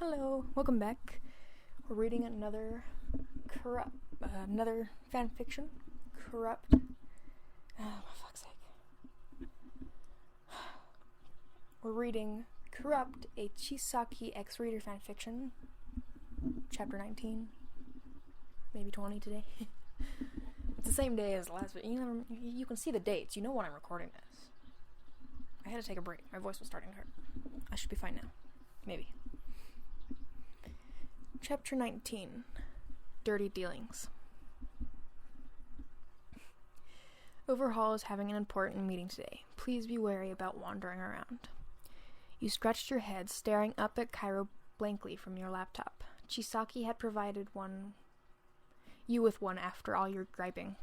Hello, welcome back. We're reading another fan fiction. Corrupt. Oh, my fuck's sake. We're reading Corrupt, a Chisaki X-Reader fan fiction. Chapter 19. Maybe 20 today. It's the same day as the last video. You can see the dates. You know when I'm recording this. I had to take a break. My voice was starting to hurt. I should be fine now. Maybe. Chapter 19. Dirty Dealings. Overhaul is having an important meeting today. Please be wary about wandering around. You scratched your head, staring up at Cairo blankly from your laptop. Chisaki had provided you with one after all your griping.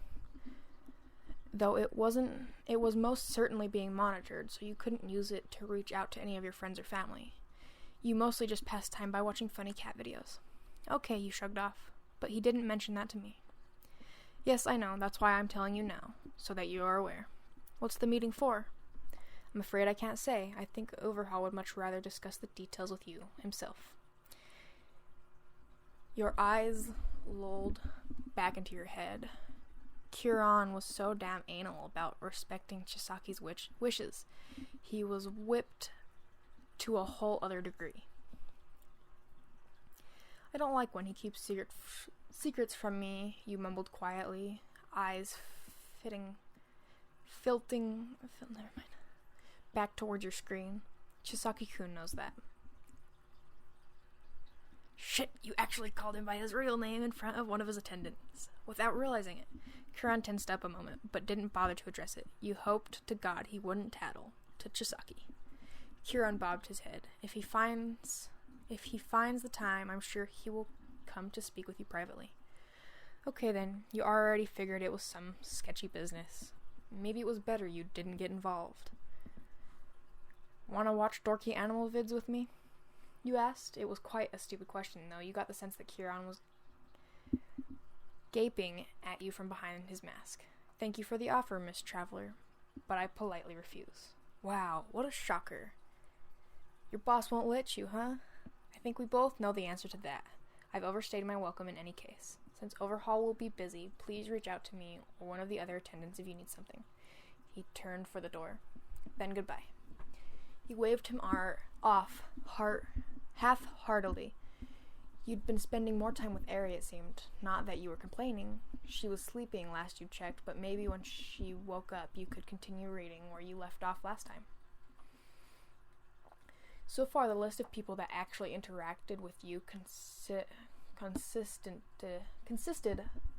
Though it was most certainly being monitored, so you couldn't use it to reach out to any of your friends or family. You mostly just passed time by watching funny cat videos. Okay, you shrugged off, but he didn't mention that to me. Yes, I know, that's why I'm telling you now, so that you are aware. What's the meeting for? I'm afraid I can't say. I think Overhaul would much rather discuss the details with you, himself. Your eyes lolled back into your head. Kikyo851 was so damn anal about respecting Chisaki's wishes. He was whipped to a whole other degree. I don't like when he keeps secrets from me, you mumbled quietly, eyes filting back towards your screen. Chisaki-kun knows that. Shit, you actually called him by his real name in front of one of his attendants, without realizing it. Kikyo851 tensed up a moment, but didn't bother to address it. You hoped to God he wouldn't tattle to Chisaki. Kikyo851 bobbed his head. If he finds the time, I'm sure he will come to speak with you privately. Okay then, you already figured it was some sketchy business. Maybe it was better you didn't get involved. Wanna watch dorky animal vids with me? You asked. It was quite a stupid question, though. You got the sense that Kikyo851 was gaping at you from behind his mask. Thank you for the offer, Miss Traveler, but I politely refuse. Wow, what a shocker. Your boss won't let you, huh? I think we both know the answer to that. I've overstayed my welcome in any case. Since Overhaul will be busy, please reach out to me or one of the other attendants if you need something. He turned for the door. Then goodbye. You waved him off half-heartedly. You'd been spending more time with Eri, it seemed. Not that you were complaining. She was sleeping last you checked, but maybe when she woke up you could continue reading where you left off last time. So far, the list of people that actually interacted with you consisted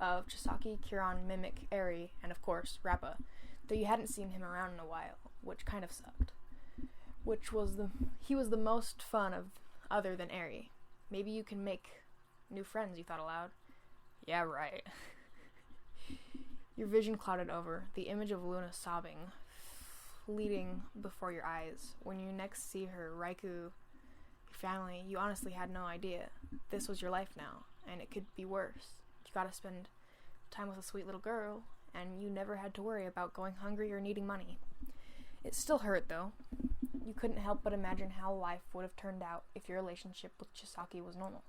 of Chisaki, Kikyo851, Mimic, Eri, and of course, Rappa, though you hadn't seen him around in a while, which kind of sucked. He was the most fun of other than Eri. Maybe you can make new friends, you thought aloud. Yeah, right. Your vision clouded over, the image of Luna sobbing, fleeting before your eyes. When you next see her, Raikou, your family, you honestly had no idea. This was your life now, and it could be worse. You gotta spend time with a sweet little girl, and you never had to worry about going hungry or needing money. It still hurt, though. You couldn't help but imagine how life would have turned out if your relationship with Chisaki was normal.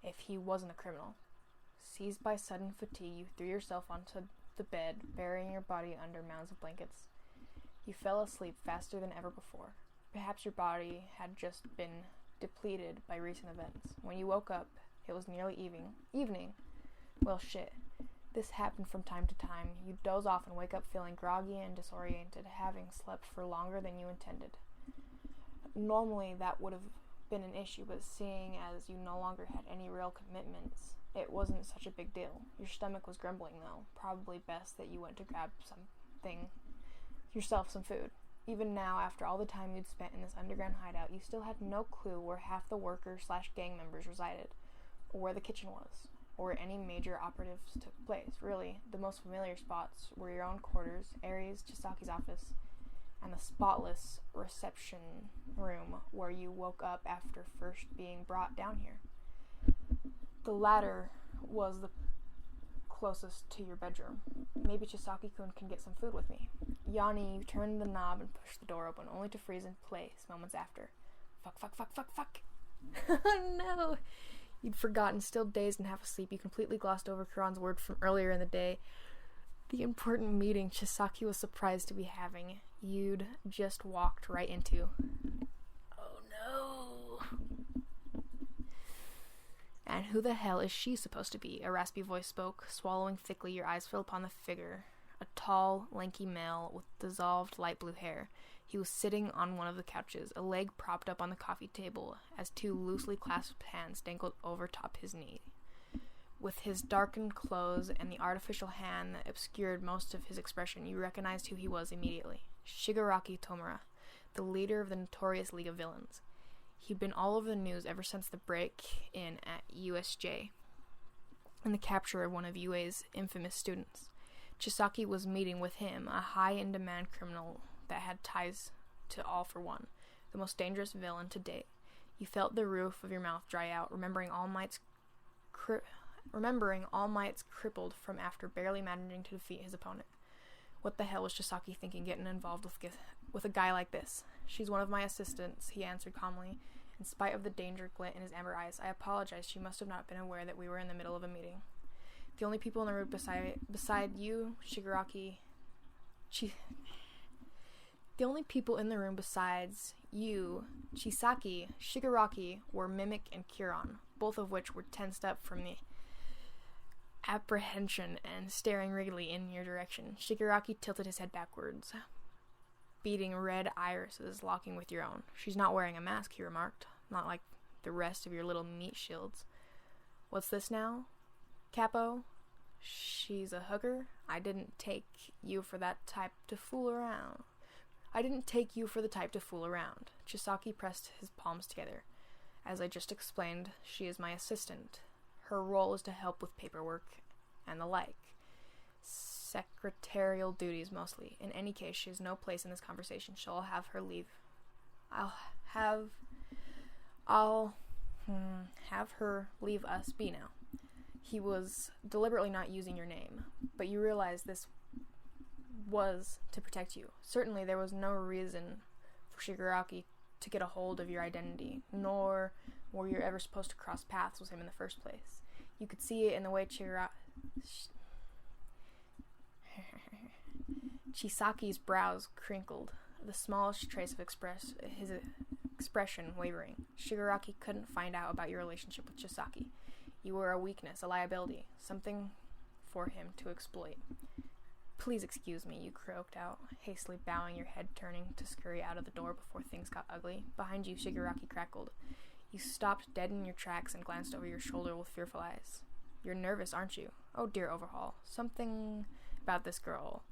If he wasn't a criminal. Seized by sudden fatigue, you threw yourself onto the bed, burying your body under mounds of blankets. You fell asleep faster than ever before. Perhaps your body had just been depleted by recent events. When you woke up, it was nearly evening. Well, shit. This happened from time to time. You doze off and wake up feeling groggy and disoriented, having slept for longer than you intended. Normally, that would have been an issue, but seeing as you no longer had any real commitments, it wasn't such a big deal. Your stomach was grumbling, though. Probably best that you went to grab yourself some food. Even now, after all the time you'd spent in this underground hideout, you still had no clue where half the workers/gang members resided, or where the kitchen was, or where any major operatives took place. Really, the most familiar spots were your own quarters, Eri's, Chisaki's office, and the spotless reception room where you woke up after first being brought down here. The latter was the closest to your bedroom. Maybe Chisaki-kun can get some food with me. Yawning, you turned the knob and pushed the door open, only to freeze in place moments after. Fuck. Oh no! You'd forgotten, still dazed and half asleep. You completely glossed over Kuron's word from earlier in the day. The important meeting Chisaki was surprised to be having. You'd just walked right into. Oh no! And who the hell is she supposed to be? A raspy voice spoke. Swallowing thickly, your eyes fell upon the figure. A tall, lanky male with dissolved light blue hair. He was sitting on one of the couches, a leg propped up on the coffee table, as two loosely clasped hands dangled over top his knee. With his darkened clothes and the artificial hand that obscured most of his expression, you recognized who he was immediately. Shigaraki Tomura, the leader of the notorious League of Villains. He'd been all over the news ever since the break-in at USJ and the capture of one of UA's infamous students. Chisaki was meeting with him, a high-in-demand criminal that had ties to All for One, the most dangerous villain to date. You felt the roof of your mouth dry out, remembering All Might's crippled from after barely managing to defeat his opponent. What the hell was Chisaki thinking getting involved with a guy like this? She's one of my assistants, he answered calmly. In spite of the danger glint in his amber eyes, I apologize. She must have not been aware that we were in the middle of a meeting. The only people in the room beside you, Shigaraki... The only people in the room besides you, Chisaki, Shigaraki, were Mimic and Kuron, both of which were tensed up from the apprehension and staring rigidly in your direction. Shigaraki tilted his head backwards, beating red irises locking with your own. She's not wearing a mask, he remarked, not like the rest of your little meat shields. What's this now? Capo? She's a hooker? I didn't take you for the type to fool around. Chisaki pressed his palms together. As I just explained, she is my assistant. Her role is to help with paperwork and the like. Secretarial duties mostly. In any case, she has no place in this conversation. She'll have her leave. I'll have her leave us be now. He was deliberately not using your name, but you realize this was to protect you. Certainly there was no reason for Shigaraki to get a hold of your identity, nor were you ever supposed to cross paths with him in the first place. You could see it in the way Chisaki's brows crinkled, the smallest trace of his expression wavering. Shigaraki couldn't find out about your relationship with Chisaki. You were a weakness, a liability, something for him to exploit. Please excuse me, you croaked out, hastily bowing your head, turning to scurry out of the door before things got ugly. Behind you, Shigaraki crackled. You stopped dead in your tracks and glanced over your shoulder with fearful eyes. You're nervous, aren't you? Oh dear, Overhaul. Something about this girl.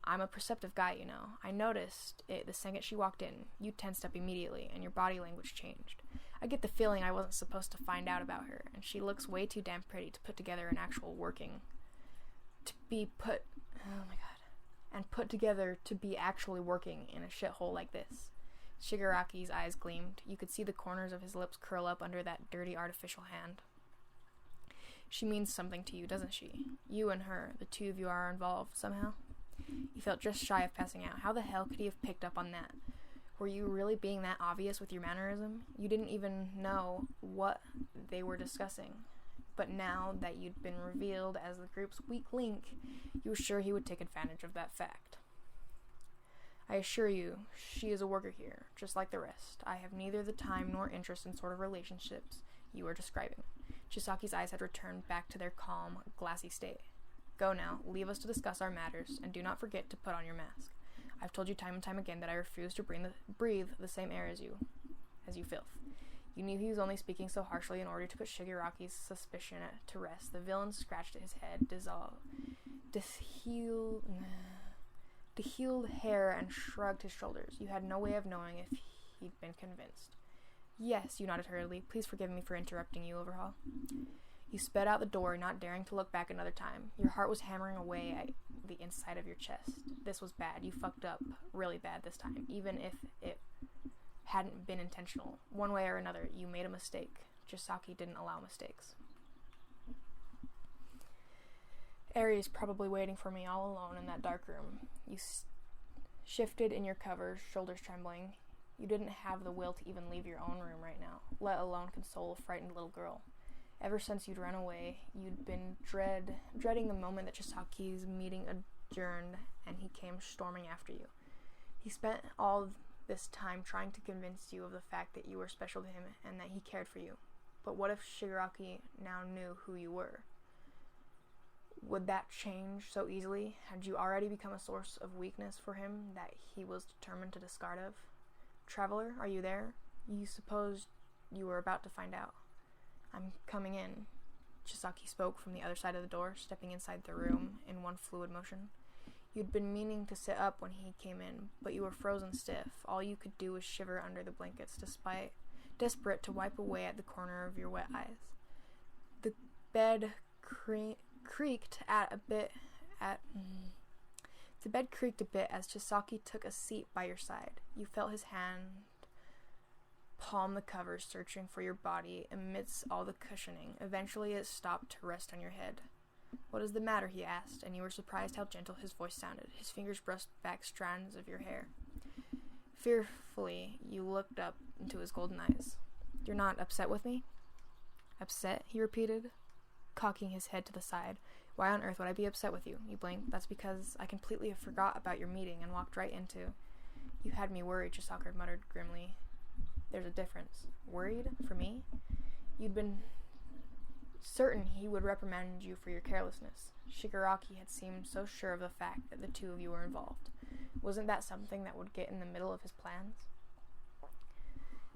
I'm a perceptive guy, you know. I noticed it the second she walked in. You tensed up immediately, and your body language changed. I get the feeling I wasn't supposed to find out about her, and she looks way too damn pretty to put together an actual working... put together to be actually working in a shithole like this. Shigaraki's eyes gleamed. You could see the corners of his lips curl up under that dirty artificial hand. She means something to you, doesn't she? You and her, the two of you are involved somehow? You felt just shy of passing out. How the hell could he have picked up on that? Were you really being that obvious with your mannerism? You didn't even know what they were discussing. But now that you'd been revealed as the group's weak link, you were sure he would take advantage of that fact. I assure you, she is a worker here, just like the rest. I have neither the time nor interest in sort of relationships you are describing. Chisaki's eyes had returned back to their calm, glassy state. Go now, leave us to discuss our matters, and do not forget to put on your mask. I've told you time and time again that I refuse to breathe the same air as you filth. You knew he was only speaking so harshly in order to put Shigaraki's suspicion to rest. The villain scratched at his head, healed hair, and shrugged his shoulders. You had no way of knowing if he'd been convinced. Yes, you nodded hurriedly. Please forgive me for interrupting you, Overhaul. You sped out the door, not daring to look back another time. Your heart was hammering away at the inside of your chest. This was bad. You fucked up really bad this time, even if it hadn't been intentional. One way or another, you made a mistake. Chisaki didn't allow mistakes. Aries probably waiting for me all alone in that dark room. You shifted in your covers, shoulders trembling. You didn't have the will to even leave your own room right now, let alone console a frightened little girl. Ever since you'd run away, you'd been dreading the moment that Chisaki's meeting adjourned and he came storming after you. He spent all this time trying to convince you of the fact that you were special to him and that he cared for you. But what if Shigaraki now knew who you were? Would that change so easily? Had you already become a source of weakness for him that he was determined to discard of? Traveler, are you there? You supposed you were about to find out. I'm coming in. Chisaki spoke from the other side of the door, stepping inside the room in one fluid motion. You'd been meaning to sit up when he came in, but you were frozen stiff. All you could do was shiver under the blankets, desperate to wipe away at the corner of your wet eyes. The bed creaked a bit as Chisaki took a seat by your side. You felt his hand palm the covers, searching for your body amidst all the cushioning. Eventually it stopped to rest on your head. What is the matter? He asked, and you were surprised how gentle his voice sounded. His fingers brushed back strands of your hair. Fearfully, you looked up into his golden eyes. You're not upset with me? Upset? He repeated, cocking his head to the side. Why on earth would I be upset with you? You blinked. That's because I completely forgot about your meeting and walked right into... You had me worried, Chisaki muttered grimly. There's a difference. Worried? For me? You'd been certain he would reprimand you for your carelessness. Shigaraki had seemed so sure of the fact that the two of you were involved. Wasn't that something that would get in the middle of his plans?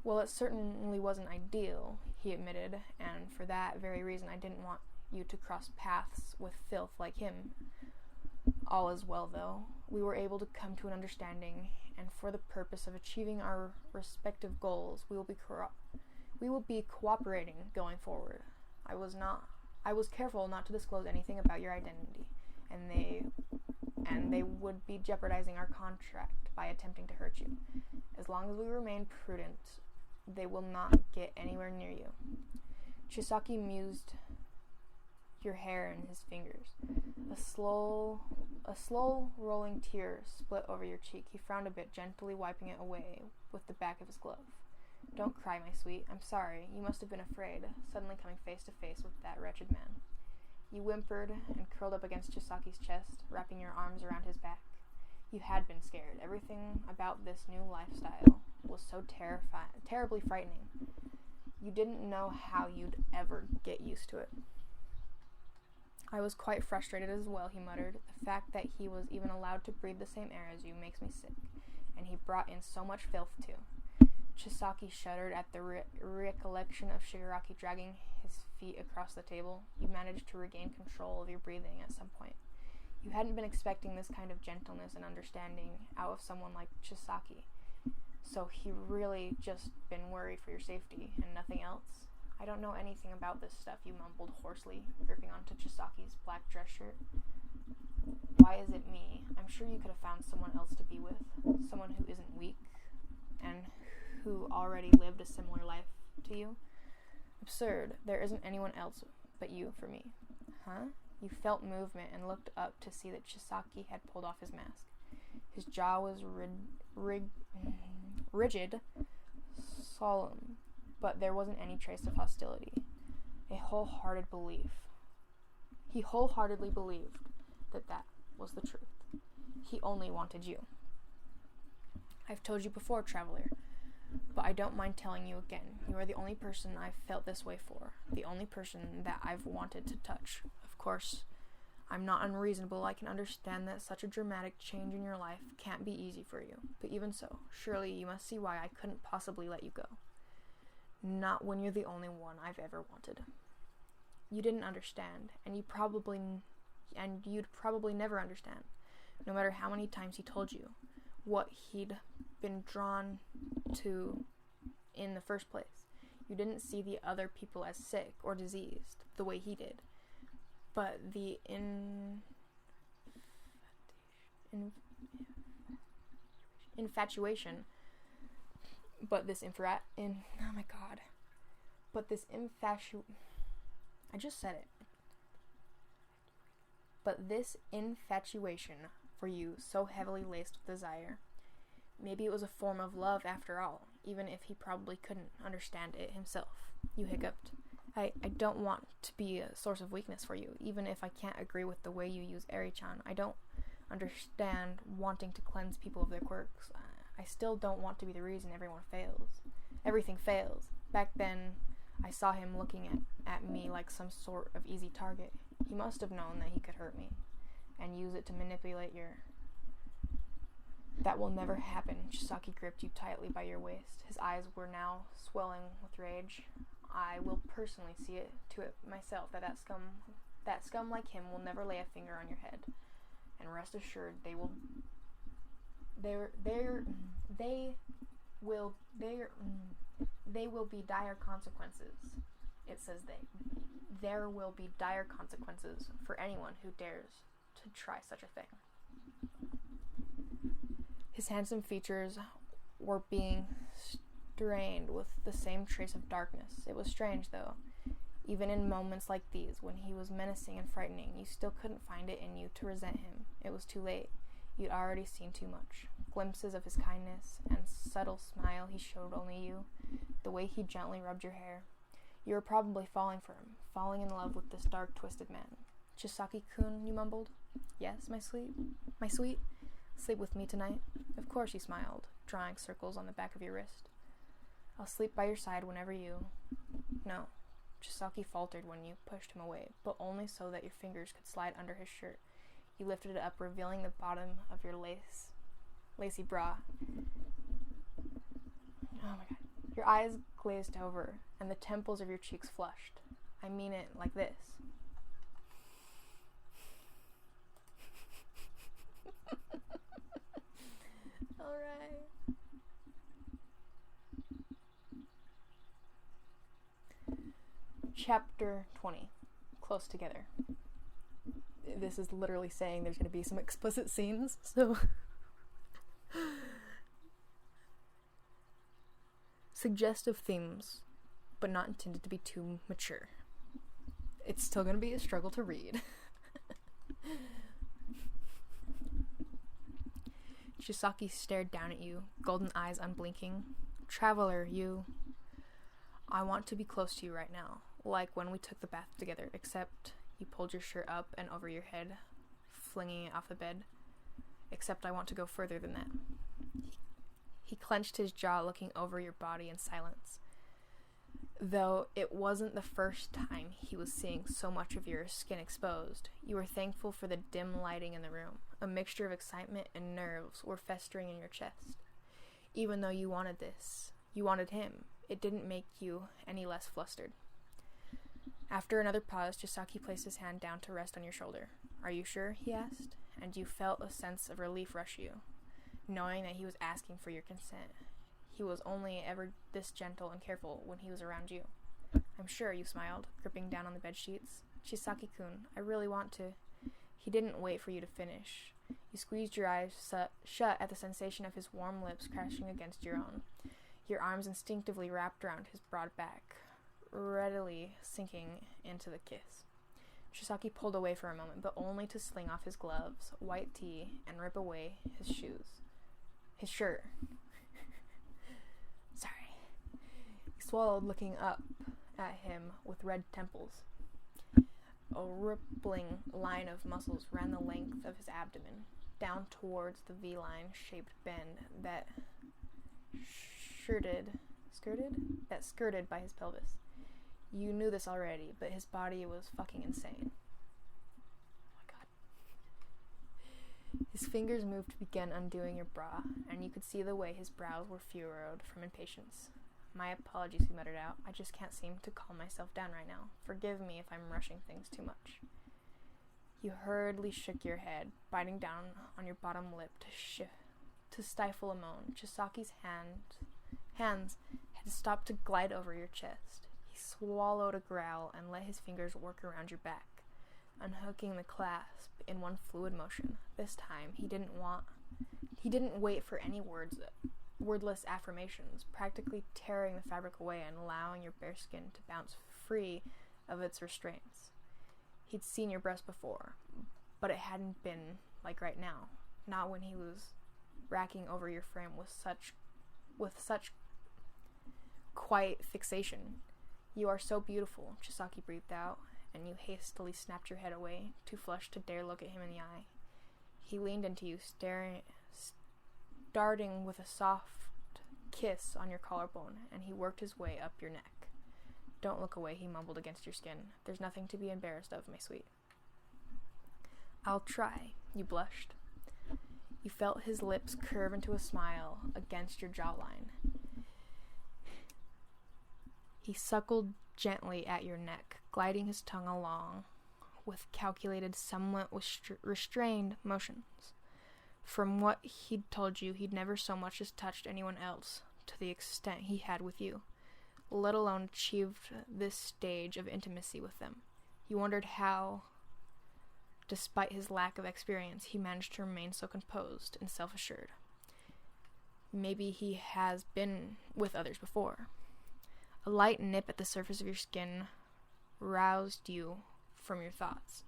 Well, it certainly wasn't ideal, he admitted, and for that very reason I didn't want you to cross paths with filth like him. All is well, though. We were able to come to an understanding, and for the purpose of achieving our respective goals, we will be cooperating going forward. I was careful not to disclose anything about your identity, and they would be jeopardizing our contract by attempting to hurt you. As long as we remain prudent, they will not get anywhere near you. Chisaki mused your hair in his fingers. A slow rolling tear split over your cheek. He frowned a bit, gently wiping it away with the back of his glove. Don't cry, my sweet. I'm sorry. You must have been afraid, suddenly coming face to face with that wretched man. You whimpered and curled up against Chisaki's chest, wrapping your arms around his back. You had been scared. Everything about this new lifestyle was so terribly frightening. You didn't know how you'd ever get used to it. I was quite frustrated as well, he muttered. The fact that he was even allowed to breathe the same air as you makes me sick, and he brought in so much filth too. Chisaki shuddered at the recollection of Shigaraki dragging his feet across the table. You managed to regain control of your breathing at some point. You hadn't been expecting this kind of gentleness and understanding out of someone like Chisaki, so he really just been worried for your safety and nothing else. I don't know anything about this stuff, you mumbled hoarsely, gripping onto Chisaki's black dress shirt. Why is it me? I'm sure you could have found someone else to be with, someone who isn't weak, and who already lived a similar life to you. Absurd. There isn't anyone else but you for me. Huh? You felt movement and looked up to see that Chisaki had pulled off his mask. His jaw was rigid, solemn, but there wasn't any trace of hostility. He wholeheartedly believed that was the truth. He only wanted you. I've told you before, traveler, but I don't mind telling you again. You are the only person I've felt this way for, the only person that I've wanted to touch. Of course, I'm not unreasonable. I can understand that such a dramatic change in your life can't be easy for you, but even so, surely you must see why I couldn't possibly let you go. Not when you're the only one I've ever wanted. You didn't understand, and you'd probably never understand, no matter how many times he told you what he'd been drawn to in the first place. You didn't see the other people as sick or diseased the way he did, but the infatuation. But this infatuation for you, so heavily laced with desire, Maybe it was a form of love after all, even if he probably couldn't understand it himself. You hiccuped. I don't want to be a source of weakness for you, even if I can't agree with the way you use Eri-chan. I don't understand wanting to cleanse people of their quirks. I still don't want to be the reason everything fails. Back then, I saw him looking at me like some sort of easy target. He must have known that he could hurt me, and use it to manipulate your... That will never happen. Chisaki gripped you tightly by your waist. His eyes were now swelling with rage. I will personally see to it myself that scum like him will never lay a finger on your head. And rest assured, they will be dire consequences. It says there will be dire consequences for anyone who dares to try such a thing. His handsome features were being strained with the same trace of darkness. It was strange, though. Even in moments like these, when he was menacing and frightening, you still couldn't find it in you to resent him. It was too late. You'd already seen too much. Glimpses of his kindness and subtle smile he showed only you. The way he gently rubbed your hair. You were probably falling for him, falling in love with this dark, twisted man. Chisaki-kun, you mumbled. Yes, my sweet? Sleep with me tonight? Of course, he smiled, drawing circles on the back of your wrist. I'll sleep by your side whenever you... No. Chisaki faltered when you pushed him away, but only so that your fingers could slide under his shirt. You lifted it up, revealing the bottom of your lacy bra. Oh my god. Your eyes glazed over, and the temples of your cheeks flushed. I mean it like this. Alright. Chapter 20. Close together. This is literally saying there's going to be some explicit scenes, so... Suggestive themes, but not intended to be too mature. It's still going to be a struggle to read. Chisaki stared down at you, golden eyes unblinking. Traveler, I want to be close to you right now, like when we took the bath together, except you pulled your shirt up and over your head, flinging it off the bed. Except I want to go further than that. He clenched his jaw, looking over your body in silence. Though it wasn't the first time he was seeing so much of your skin exposed, you were thankful for the dim lighting in the room. A mixture of excitement and nerves were festering in your chest. Even though you wanted this, you wanted him, it didn't make you any less flustered. After another pause, Chisaki placed his hand down to rest on your shoulder. Are you sure? He asked, and you felt a sense of relief rush you, knowing that he was asking for your consent. He was only ever this gentle and careful when he was around you. I'm sure, you smiled, gripping down on the bedsheets. Chisaki-kun, I really want to. He didn't wait for you to finish. You squeezed your eyes shut at the sensation of his warm lips crashing against your own. Your arms instinctively wrapped around his broad back, readily sinking into the kiss. Chisaki pulled away for a moment, but only to sling off his gloves, white tee, and rip away his shoes. His shirt. Sorry. He swallowed, looking up at him with red temples. A rippling line of muscles ran the length of his abdomen, down towards the V-line shaped bend that skirted by his pelvis. You knew this already, but his body was fucking insane. Oh my god. His fingers moved to begin undoing your bra, and you could see the way his brows were furrowed from impatience. My apologies, he muttered out. I just can't seem to calm myself down right now. Forgive me if I'm rushing things too much. You hurriedly shook your head, biting down on your bottom lip to stifle a moan. Chisaki's hands had stopped to glide over your chest. He swallowed a growl and let his fingers work around your back, unhooking the clasp in one fluid motion. This time, he didn't wait for any wordless affirmations, practically tearing the fabric away and allowing your bare skin to bounce free of its restraints. He'd seen your breast before, but it hadn't been like right now. Not when he was racking over your frame with such quiet fixation. "You are so beautiful," Chisaki breathed out, and you hastily snapped your head away, too flushed to dare look at him in the eye. He leaned into you, starting with a soft kiss on your collarbone, and he worked his way up your neck. "Don't look away," he mumbled against your skin. "There's nothing to be embarrassed of, my sweet." "I'll try," you blushed. You felt his lips curve into a smile against your jawline. He suckled gently at your neck, gliding his tongue along with calculated, somewhat restrained motions. From what he'd told you, he'd never so much as touched anyone else to the extent he had with you, let alone achieved this stage of intimacy with them. You wondered how, despite his lack of experience, he managed to remain so composed and self-assured. Maybe he has been with others before. A light nip at the surface of your skin roused you from your thoughts.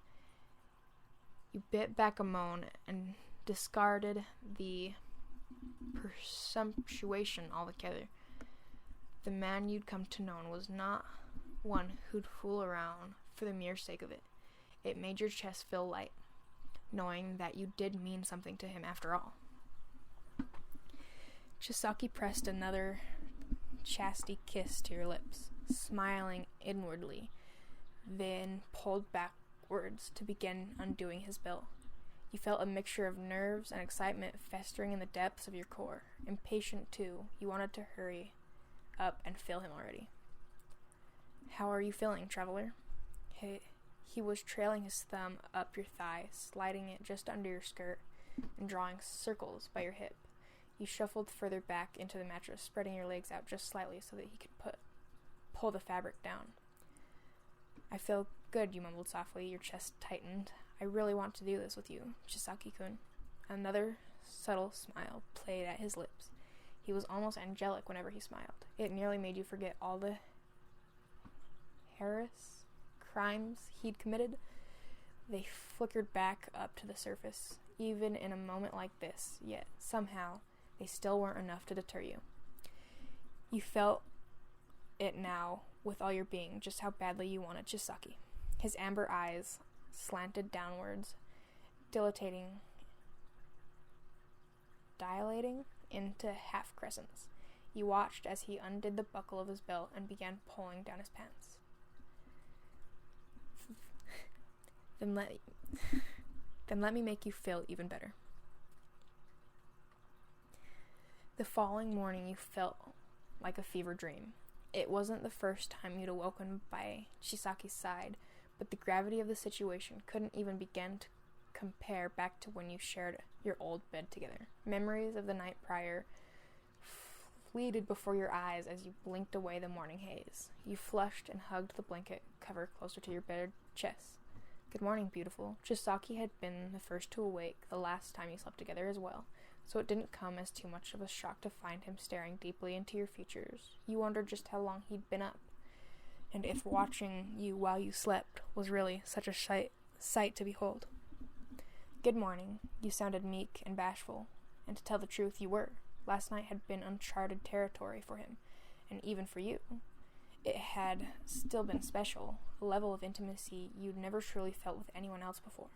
You bit back a moan and discarded the presumptuation altogether. The man you'd come to know was not one who'd fool around for the mere sake of it. It made your chest feel light, knowing that you did mean something to him after all. Chisaki pressed another chastity kiss to your lips, smiling inwardly, then pulled backwards to begin undoing his belt. You felt a mixture of nerves and excitement festering in the depths of your core. Impatient, too, you wanted to hurry up and feel him already. "How are you feeling, traveler?" He was trailing his thumb up your thigh, sliding it just under your skirt, and drawing circles by your hip. You shuffled further back into the mattress, spreading your legs out just slightly so that he could pull the fabric down. "I feel good," you mumbled softly, your chest tightened. "I really want to do this with you, Chisaki-kun." Another subtle smile played at his lips. He was almost angelic whenever he smiled. It nearly made you forget all the heinous crimes he'd committed. They flickered back up to the surface, even in a moment like this, yet somehow they still weren't enough to deter you. You felt it now with all your being, just how badly you wanted Chisaki. His amber eyes slanted downwards, dilating into half crescents. You watched as he undid the buckle of his belt and began pulling down his pants. Then let me make you feel even better. The following morning you felt like a fever dream. It wasn't the first time you'd awoken by Chisaki's side, but the gravity of the situation couldn't even begin to compare back to when you shared your old bed together. Memories of the night prior fleeted before your eyes as you blinked away the morning haze. You flushed and hugged the blanket cover closer to your bared chest. "Good morning, beautiful." Chisaki had been the first to awake the last time you slept together as well, so it didn't come as too much of a shock to find him staring deeply into your features. You wondered just how long he'd been up, and if watching you while you slept was really such a sight to behold. "Good morning." You sounded meek and bashful, and to tell the truth, you were. Last night had been uncharted territory for him, and even for you. It had still been special, a level of intimacy you'd never truly felt with anyone else before.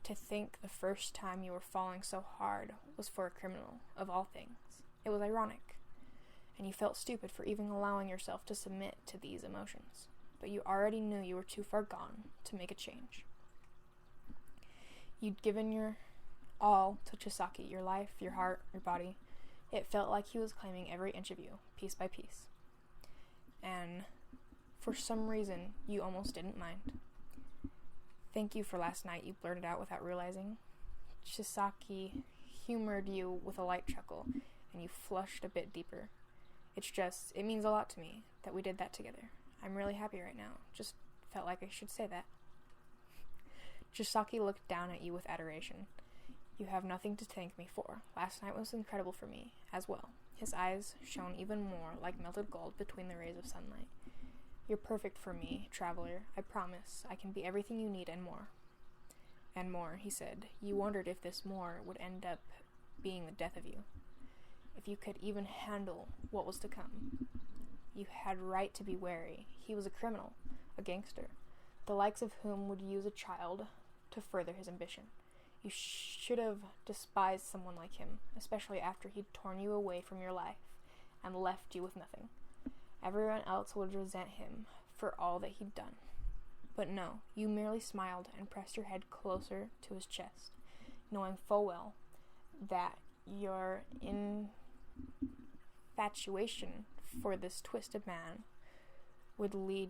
To think the first time you were falling so hard was for a criminal, of all things. It was ironic, and you felt stupid for even allowing yourself to submit to these emotions. But you already knew you were too far gone to make a change. You'd given your all to Chisaki, your life, your heart, your body. It felt like he was claiming every inch of you, piece by piece. And for some reason, you almost didn't mind. "Thank you for last night," you blurted out without realizing. Chisaki humored you with a light chuckle, and you flushed a bit deeper. It means a lot to me that we did that together. I'm really happy right now. Just felt like I should say that." Chisaki looked down at you with adoration. "You have nothing to thank me for. Last night was incredible for me, as well." His eyes shone even more like melted gold between the rays of sunlight. "You're perfect for me, traveler. I promise I can be everything you need and more." "And more," he said. You wondered if this more would end up being the death of you. If you could even handle what was to come, you had right to be wary. He was a criminal, a gangster, the likes of whom would use a child to further his ambition. You should have despised someone like him, especially after he'd torn you away from your life and left you with nothing. Everyone else would resent him for all that he'd done. But no, you merely smiled and pressed your head closer to his chest, knowing full well that your infatuation for this twisted man would lead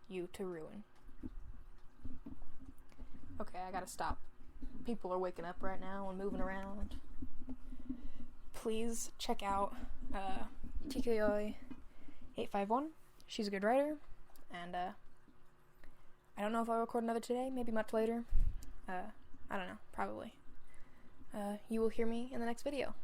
you to ruin. Okay, I gotta stop. People are waking up right now and moving around. Please check out Kikyo851. She's a good writer, and I don't know if I'll record another today, maybe much later. I don't know, probably. You will hear me in the next video.